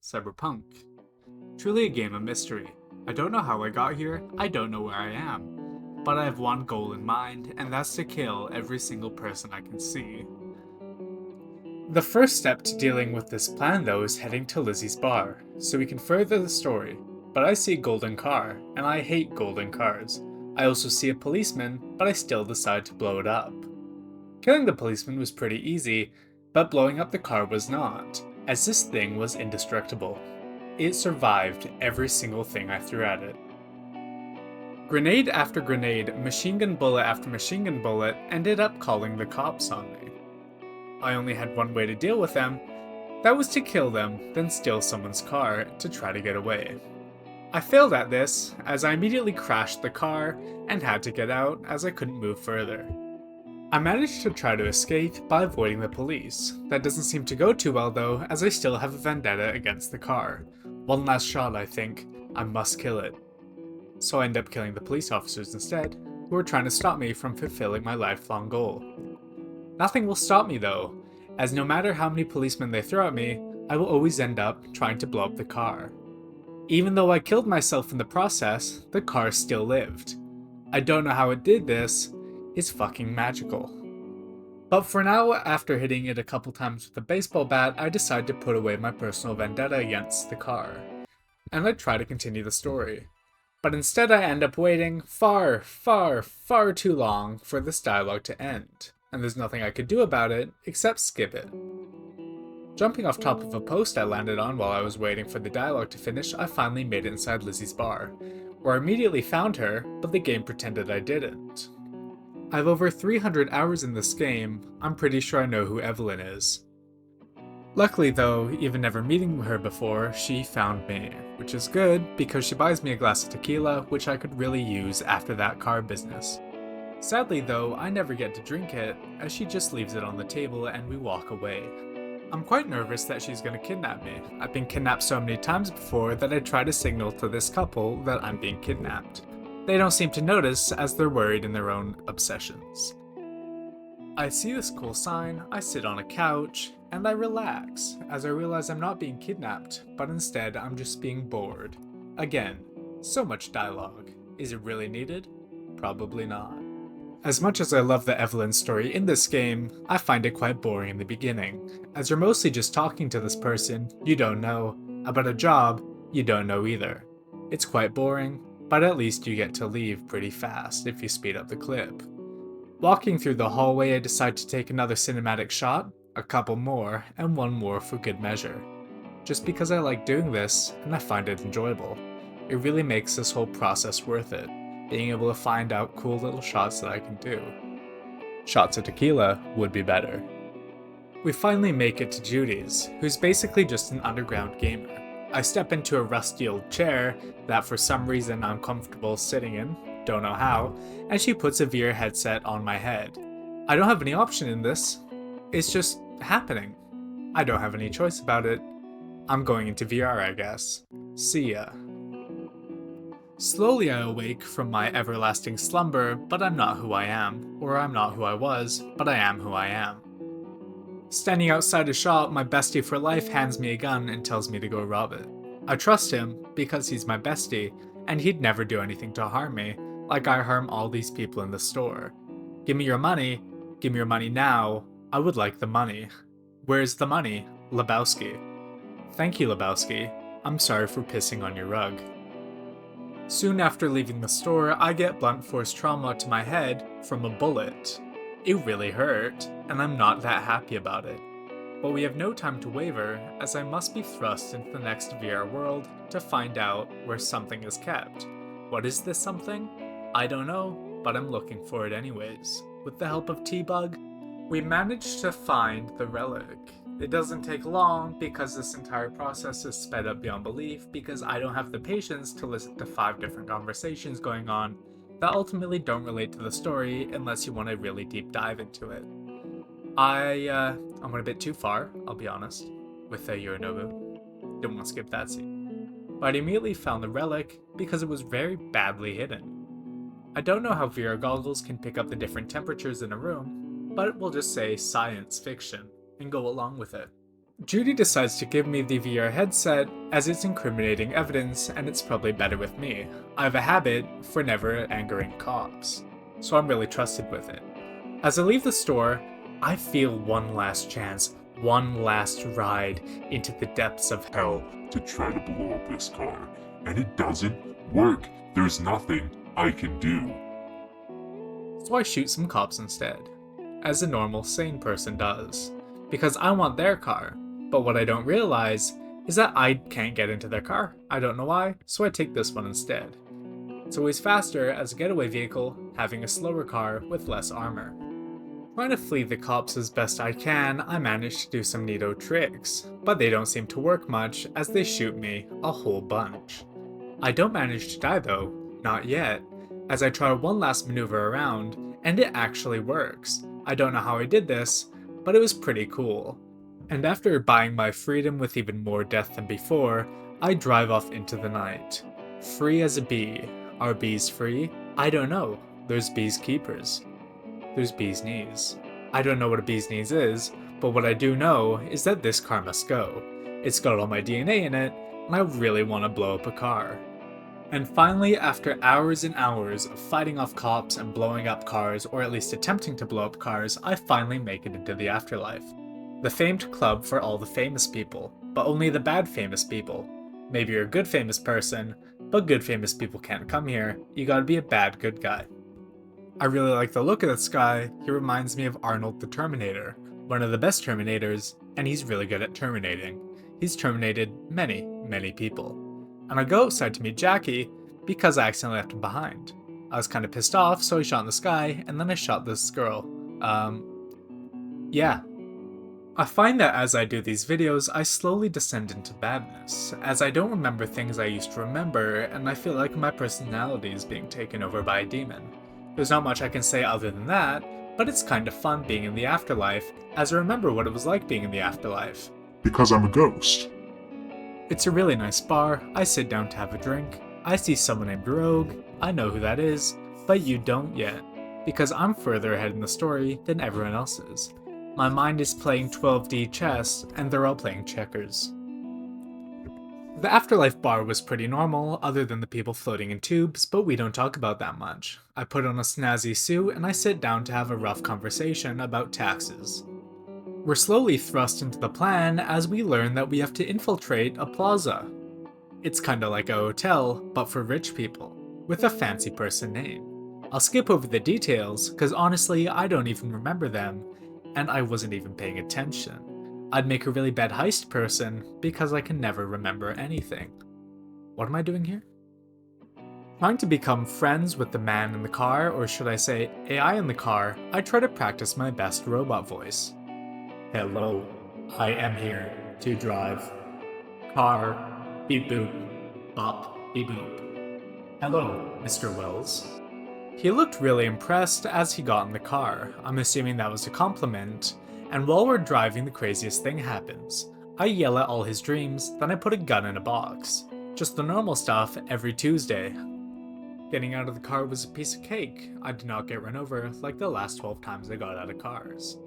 Cyberpunk. Truly a game of mystery. I don't know how I got here, I don't know where I am. But I have one goal in mind, and that's to kill every single person I can see. The first step to dealing with this plan, though, is heading to Lizzie's bar, so we can further the story. But I see a golden car, and I hate golden cars. I also see a policeman, but I still decide to blow it up. Killing the policeman was pretty easy, but blowing up the car was not, as this thing was indestructible. It survived every single thing I threw at it. Grenade after grenade, machine gun bullet after machine gun bullet ended up calling the cops on me. I only had one way to deal with them. That was to kill them, then steal someone's car to try to get away. I failed at this, as I immediately crashed the car and had to get out as I couldn't move further. I managed to try to escape by avoiding the police. That doesn't seem to go too well though, as I still have a vendetta against the car. One last shot, I think. I must kill it. So I end up killing the police officers instead, who were trying to stop me from fulfilling my lifelong goal. Nothing will stop me though, as no matter how many policemen they throw at me, I will always end up trying to blow up the car. Even though I killed myself in the process, the car still lived. I don't know how it did this. It's fucking magical. But for now, after hitting it a couple times with a baseball bat, I decide to put away my personal vendetta against the car. And I try to continue the story. But instead I end up waiting far, far, far too long for this dialogue to end. And there's nothing I could do about it except skip it. Jumping off top of a post I landed on while I was waiting for the dialogue to finish, I finally made it inside Lizzie's bar, where I immediately found her, but the game pretended I didn't. I have over 300 hours in this game. I'm pretty sure I know who Evelyn is. Luckily though, even never meeting her before, she found me, which is good because she buys me a glass of tequila, which I could really use after that car business. Sadly though, I never get to drink it, as she just leaves it on the table and we walk away. I'm quite nervous that she's gonna kidnap me. I've been kidnapped so many times before that I try to signal to this couple that I'm being kidnapped. They don't seem to notice as they're worried in their own obsessions. I see this cool sign, I sit on a couch, and I relax as I realize I'm not being kidnapped, but instead I'm just being bored. Again, so much dialogue. Is it really needed? Probably not. As much as I love the Evelyn story in this game, I find it quite boring in the beginning, as you're mostly just talking to this person you don't know about a job you don't know either. It's quite boring, but at least you get to leave pretty fast if you speed up the clip. Walking through the hallway, I decide to take another cinematic shot, a couple more, and one more for good measure. Just because I like doing this, and I find it enjoyable. It really makes this whole process worth it, being able to find out cool little shots that I can do. Shots of tequila would be better. We finally make it to Judy's, who's basically just an underground gamer. I step into a rusty old chair that for some reason I'm comfortable sitting in, don't know how, and she puts a VR headset on my head. I don't have any option in this, it's just happening. I don't have any choice about it. I'm going into VR, I guess. See ya. Slowly I awake from my everlasting slumber, but I'm not who I am, or I'm not who I was, but I am who I am. Standing outside a shop, my bestie for life hands me a gun and tells me to go rob it. I trust him because he's my bestie, and he'd never do anything to harm me, like I harm all these people in the store. Give me your money now, I would like the money. Where's the money? Lebowski. Thank you, Lebowski. I'm sorry for pissing on your rug. Soon after leaving the store, I get blunt force trauma to my head from a bullet. It really hurt, and I'm not that happy about it. But we have no time to waver, as I must be thrust into the next VR world to find out where something is kept. What is this something? I don't know, but I'm looking for it anyways. With the help of T-Bug, we managed to find the relic. It doesn't take long because this entire process is sped up beyond belief because I don't have the patience to listen to 5 different conversations going on that ultimately don't relate to the story unless you want to really deep dive into it. I went a bit too far, I'll be honest, with Yorinobu. Didn't want to skip that scene. But I immediately found the relic because it was very badly hidden. I don't know how VR goggles can pick up the different temperatures in a room, but we'll just say science fiction and go along with it. Judy decides to give me the VR headset as it's incriminating evidence and it's probably better with me. I have a habit for never angering cops, so I'm really trusted with it. As I leave the store, I feel one last chance, one last ride into the depths of hell To try to blow up this car, and it doesn't work. There's nothing I can do. so I shoot some cops instead, as a normal, sane person does, because I want their car. But what I don't realize is that I can't get into their car. I don't know why, so I take this one instead. It's always faster as a getaway vehicle, having a slower car with less armor. Trying to flee the cops as best I can, I manage to do some neato tricks, but they don't seem to work much as they shoot me a whole bunch. I don't manage to die though, not yet, as I try one last maneuver around, and it actually works. I don't know how I did this, but it was pretty cool. And after buying my freedom with even more death than before, I drive off into the night. Free as a bee. Are bees free? I don't know. There's bees keepers. There's bees knees. I don't know what a bee's knees is, but what I do know is that this car must go. It's got all my DNA in it, and I really want to blow up a car. And finally, after hours and hours of fighting off cops and blowing up cars, or at least attempting to blow up cars, I finally make it into the afterlife. The famed club for all the famous people, but only the bad famous people. Maybe you're a good famous person, but good famous people can't come here. You gotta be a bad good guy. I really like the look of this guy. He reminds me of Arnold the Terminator, one of the best Terminators, and he's really good at terminating. He's terminated many, many people. And I go outside to meet Jackie because I accidentally left him behind. I was kind of pissed off, so I shot in the sky, and then I shot this girl. Yeah. I find that as I do these videos, I slowly descend into badness, as I don't remember things I used to remember, and I feel like my personality is being taken over by a demon. There's not much I can say other than that, but it's kind of fun being in the afterlife, as I remember what it was like being in the afterlife. Because I'm a ghost. It's a really nice bar. I sit down to have a drink. I see someone named Rogue. I know who that is, but you don't yet, because I'm further ahead in the story than everyone else is. My mind is playing 12D chess, and they're all playing checkers. The afterlife bar was pretty normal, other than the people floating in tubes, but we don't talk about that much. I put on a snazzy suit and I sit down to have a rough conversation about taxes. We're slowly thrust into the plan as we learn that we have to infiltrate a plaza. It's kinda like a hotel, but for rich people, with a fancy person name. I'll skip over the details, cause honestly I don't even remember them, and I wasn't even paying attention. I'd make a really bad heist person because I can never remember anything. What am I doing here? Trying to become friends with the man in the car, or should I say AI in the car, I try to practice my best robot voice. Hello, I am here to drive. Car, beep boop, bop, beep boop. Hello, Mr. Wells. He looked really impressed as he got in the car. I'm assuming that was a compliment. And while we're driving, the craziest thing happens. I yell at all his dreams, then I put a gun in a box. Just the normal stuff every Tuesday. Getting out of the car was a piece of cake. I did not get run over like the last 12 times I got out of cars.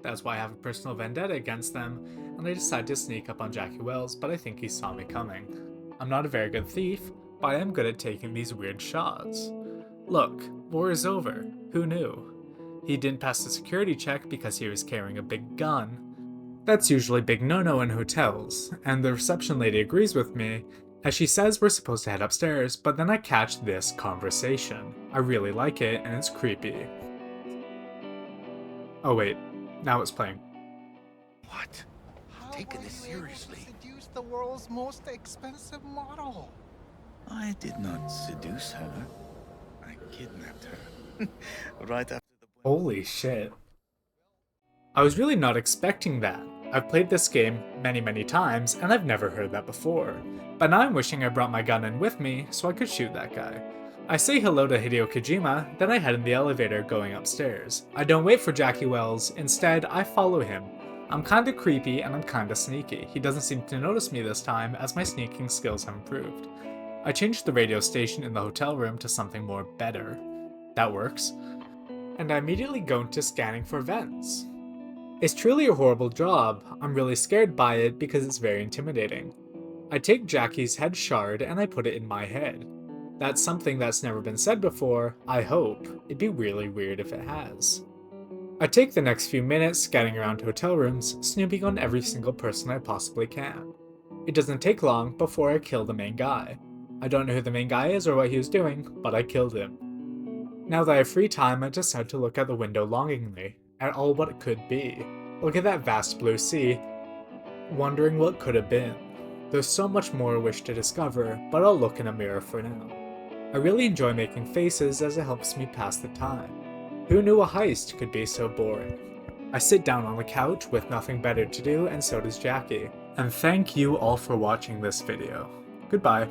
That's why I have a personal vendetta against them, and I decided to sneak up on Jackie Wells, but I think he saw me coming. I'm not a very good thief, but I am good at taking these weird shots. Look, war is over. Who knew? He didn't pass the security check because he was carrying a big gun. That's usually big no-no in hotels, and the reception lady agrees with me, as she says we're supposed to head upstairs, but then I catch this conversation. I really like it, and it's creepy. Oh wait, now it's playing. What? Taking this seriously. Seduce the world's most expensive model. I did not seduce her. I kidnapped her. Right after the... Holy shit. I was really not expecting that. I've played this game many times, and I've never heard that before. But now I'm wishing I brought my gun in with me so I could shoot that guy. I say hello to Hideo Kojima, then I head in the elevator going upstairs. I don't wait for Jackie Wells, instead I follow him. I'm kinda creepy and I'm kinda sneaky. He doesn't seem to notice me this time as my sneaking skills have improved. I changed the radio station in the hotel room to something more better. That works. And I immediately go into scanning for vents. It's truly a horrible job. I'm really scared by it because it's very intimidating. I take Jackie's head shard and I put it in my head. That's something that's never been said before, I hope. It'd be really weird if it has. I take the next few minutes scanning around hotel rooms, snooping on every single person I possibly can. It doesn't take long before I kill the main guy. I don't know who the main guy is or what he was doing, but I killed him. Now that I have free time, I decide to look out the window longingly, at all what it could be. Look at that vast blue sea, wondering what could have been. There's so much more I wish to discover, but I'll look in a mirror for now. I really enjoy making faces as it helps me pass the time. Who knew a heist could be so boring? I sit down on the couch with nothing better to do, and so does Jackie. And thank you all for watching this video. Goodbye.